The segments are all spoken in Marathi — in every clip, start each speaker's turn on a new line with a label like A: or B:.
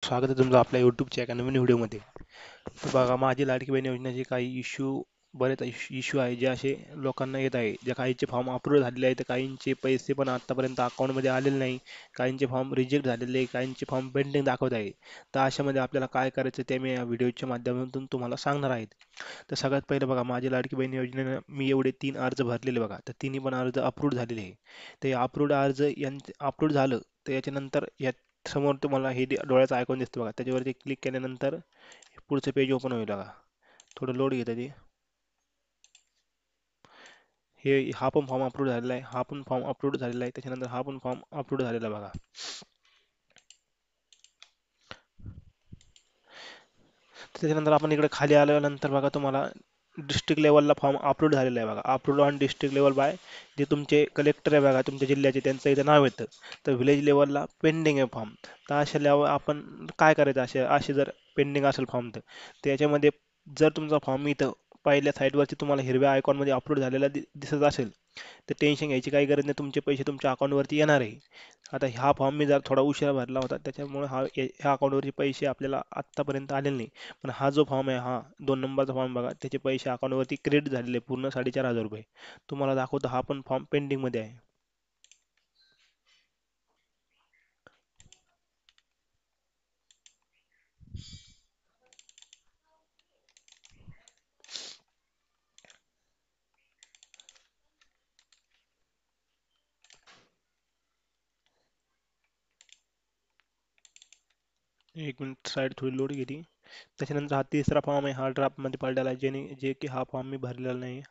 A: स्वागत आहे तुमचं आपल्या यूट्यूबच्या एका नवीन व्हिडिओमध्ये. तर बघा, माझी लाडकी बहीण योजनेचे काही बरेच इश्यू आहे जे असे लोकांना येत आहे. ज्या काहींचे फॉर्म अप्रूव्ह झालेले आहेत, तर काहींचे पैसे पण आतापर्यंत अकाउंटमध्ये आलेले नाही, काहींचे फॉर्म रिजेक्ट झालेले आहे, काहींचे फॉर्म पेंडिंग दाखवत आहे. तर अशामध्ये आपल्याला काय करायचं ते मी या व्हिडिओच्या माध्यमातून तुम्हाला सांगणार आहेत. तर सगळ्यात पहिलं बघा, माझी लाडकी बहीण योजनेनं मी एवढे 3 अर्ज भरलेले बघा, तर तिन्ही पण अर्ज अप्रूव्ह झालेले आहे. ते अप्रूव्ड अर्ज अप्रूव्ड झालं तर याच्यानंतर समोर तुम्हाला हे डोळ्याचं आयकॉन दिसतं बघा, त्याच्यावरती क्लिक केल्यानंतर पुढचं पेज ओपन होईल बघा. थोडं लोड घेतं ते. हा पण फॉर्म अप्रूव्ह झालेला आहे, हा पण फॉर्म अप्रूव्ह झालेला आहे, त्याच्यानंतर हा पण फॉर्म अप्रूव्ह झालेला आहे बघा. त्याच्यानंतर आपण इकडे खाली आल्यानंतर बघा, तुम्हाला डिस्ट्रिक्ट लेवलला फॉर्म अप्रूव्ह झालेला आहे बघा. Approved on district level by J तुमचे कलेक्टर आहे बघा तुमच्या जिल्ह्याचे, त्यांचं इथं नाव येतं. तर विलेज लेवलला पेंडिंग आहे फॉर्म. तर अशा लेवल आपण काय करायचं, असे असे जर पेंडिंग असेल फॉर्म तर त्याच्यामध्ये जर तुमचा फॉर्म इथं पहिल्या साईडवरती तुम्हाला हिरव्या आयकॉनमध्ये अपलोड झालेला दिसत असेल तर टेन्शन घ्यायची काही गरज नाही, तुमचे पैसे तुमच्या अकाउंटवरती येणार आहे. आता हा फॉर्म मी जर थोडा उशिरा भरला होता, त्याच्यामुळे ह्या अकाउंटवरचे पैसे आपल्याला आत्तापर्यंत आलेले नाही. पण हा जो फॉर्म आहे, हा 2 नंबरचा फॉर्म बघा, त्याचे पैसे अकाउंटवरती क्रेडिट झालेले पूर्ण 4,500 रुपये. तुम्हाला दाखवतो हा पण फॉर्म पेंडिंगमध्ये आहे. एक मिनिट, साईड थोडी लोड घेते. त्याच्यानंतर हा तिसरा फॉर्म आहे, हा ड्राफ्टमध्ये पडलेला आहे, जे की हा फॉर्म मी भरलेला नाही.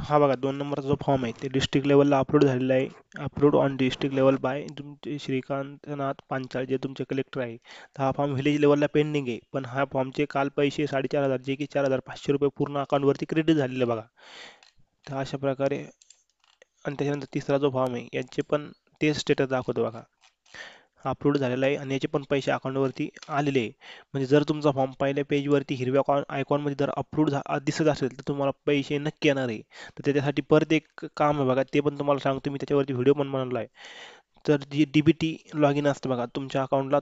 A: हा बघा, 2 नंबरचा जो फॉर्म आहे ते डिस्ट्रिक्ट लेवलला अपलोड झालेला आहे. Approved on district level by तुमचे श्रीकांतनाथ पांचाळ, जे तुमचे कलेक्टर आहे. तर हा फॉर्म विलेज लेवलला पेंडिंग आहे, पण हा फॉर्मचे काल पैसे 4,500 जे की 4,500 रुपये पूर्ण अकाउंटवरती क्रेडिट झालेले बघा. तर अशा प्रकारे. आणि त्याच्यानंतर तिसरा जो फॉर्म आहे यांचे पण तेच स्टेटस दाखवतो बघा, अपलोड झालेला आहे आणि याचे पण पैसे अकाउंटवरती आलेले आहे. म्हणजे जर तुमचा फॉर्म पहिल्या पेजवरती हिरव्या आयकॉनमध्ये जर अप्रूव्ड दिसत असेल तर तुम्हाला पैसे नक्की येणार आहे. तर त्याच्यासाठी परत एक काम आहे बघा, ते पण तुम्हाला सांगतो मी, त्याच्यावरती व्हिडिओ पण बनवला आहे. तर जी डी-बी-टी लॉग इन असतं बघा, तुमच्या अकाउंटला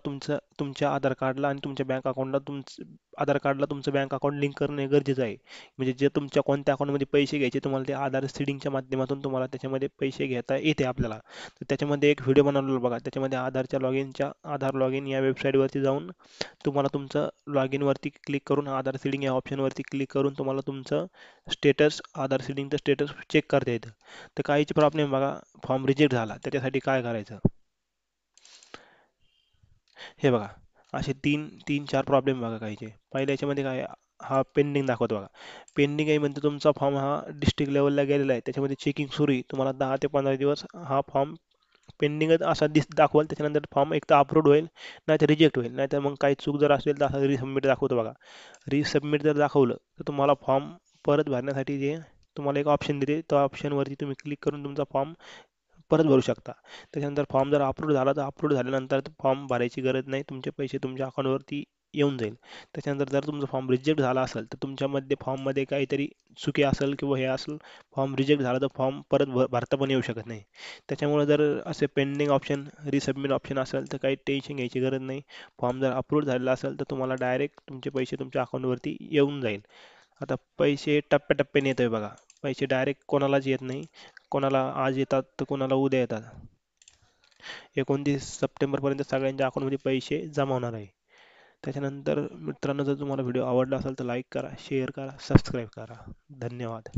A: तुमच्या आधार कार्डला आणि तुमच्या बँक अकाउंटला आधार कार्डला तुमचं बँक अकाउंट लिंक करणे गरजेचं आहे. म्हणजे जे तुमच्या कोणत्या अकाउंटमध्ये पैसे घ्यायचे तुम्हाला ते आधार सीडिंगच्या माध्यमातून तुम्हाला त्याच्यामध्ये पैसे घेता येते आपल्याला. तर त्याच्यामध्ये एक व्हिडिओ बनवलेला बघा, त्याच्यामध्ये आधार लॉग इन या वेबसाईटवरती जाऊन तुम्हाला तुमचं लॉग इनवरती क्लिक करून आधार सीडिंग या ऑप्शनवरती क्लिक करून तुम्हाला तुमचं आधार सीडिंगचं स्टेटस चेक करता येतं. तर काहीच प्रॉब्लेम बघा, फॉर्म रिजेक्ट झाला त्याच्यासाठी काय करायचं. हे बघा, असे तीन तीन चार प्रॉब्लेम बघा काहीचे. पहिल्या याच्यामध्ये काय, हा पेंडिंग दाखवतो बघा. पेंडिंग आहे म्हणजे तुमचा फॉर्म हा डिस्ट्रिक्ट लेवलला गेलेला आहे, त्याच्यामध्ये चेकिंग सुरू आहे. तुम्हाला 10 ते 15 दिवस हा फॉर्म पेंडिंगच असा दाखवेल. त्याच्यानंतर फॉर्म एक तर अप्रूव्ड होईल, नाही तर रिजेक्ट होईल, नाहीतर मग काही चूक जर असेल तर असं रिसबमिट दाखवतो बघा. रिसबमिट जर दाखवलं तर तुम्हाला फॉर्म परत भरण्यासाठी जे तुम्हाला एक ऑप्शन देते, त्या ऑप्शनवरती तुम्ही क्लिक करून तुमचा फॉर्म परत भरू शकता. त्याच्यानंतर फॉर्म जर अप्रूव्ह झाला तर अप्रूव्ह झाल्यानंतर फॉर्म भरायची गरज नाही, तुमचे पैसे तुमच्या अकाउंटवरती येऊन जाईल. त्याच्यानंतर जर तुमचा फॉर्म रिजेक्ट झाला असेल तर तुमच्यामध्ये फॉर्ममध्ये काहीतरी चुकी असेल किंवा हे असेल, फॉर्म रिजेक्ट झाला तर फॉर्म परत भरता पण येऊ शकत नाही. त्याच्यामुळे जर असे पेंडिंग ऑप्शन, रिसबमिट ऑप्शन असेल तर काही टेन्शन घ्यायची गरज नाही. फॉर्म जर अप्रूव्ह झालेला असेल तर तुम्हाला डायरेक्ट तुमचे पैसे तुमच्या अकाउंटवरती येऊन जाईल. आता पैसे टप्प्याटप्प्याने येतोय बघा, पैसे डायरेक्ट कोणालाच येत नाही. कोणाला आज येतात तर कोणाला उद्या येतात. 29 सप्टेंबरपर्यंत सगळ्यांच्या अकाउंटमध्ये पैसे जमा होणार आहे. त्याच्यानंतर मित्रांनो, जर तुम्हाला व्हिडिओ आवडला असेल तर लाईक करा, शेअर करा, सबस्क्राईब करा. धन्यवाद.